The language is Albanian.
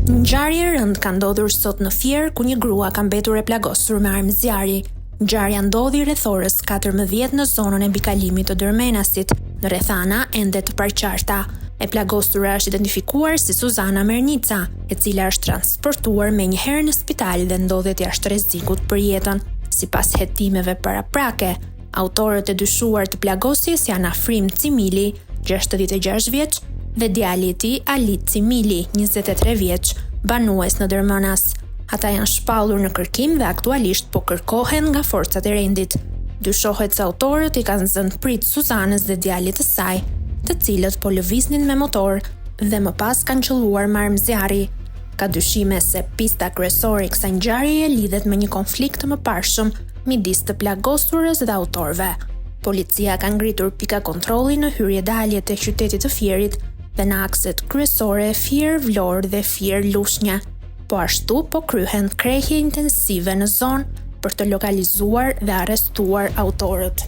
Ngjarje e rëndë ka ndodhur sot në Fier, ku një grua ka mbetur e plagosur me armë zjarri. Ngjarja ndodhi rreth orës 14 në zonën e mbikalimit të Dërmenasit, në rrethana ende të paraqarta. E plagosura është identifikuar si Suzana Mernica, e cila është transportuar menjëherë në spital dhe ndodhet jashtë rrezikut për jetën. Sipas hetimeve paraprake, autorët e dyshuar të plagosjes janë Afrim Cimili, 66 vjeç, dhe djali i tij Alit Cimili, 23 vjeç, banues në Dërmenas. Ata janë shpallur në kërkim dhe aktualisht po kërkohen nga forcat e rendit. Dyshohet se autorët i kanë zënë prit Suzanës dhe djalit të saj, të cilët po lëviznin me motor dhe më pas kanë qelluar me armë zjarri. Ka dyshime se pista kryesore e kësaj ngjarjeje lidhet me një konflikt të mëparshëm midis të plagosurës dhe autorëve. Policia ka ngritur pika kontrolli në hyrje-dalje të qytetit të Fierit dhe në akset kryesore Fier-Vlorë dhe Fier-Lushnjë. Po ashtu po kryhen krehje intensive në zonë për të lokalizuar dhe arrestuar autorët.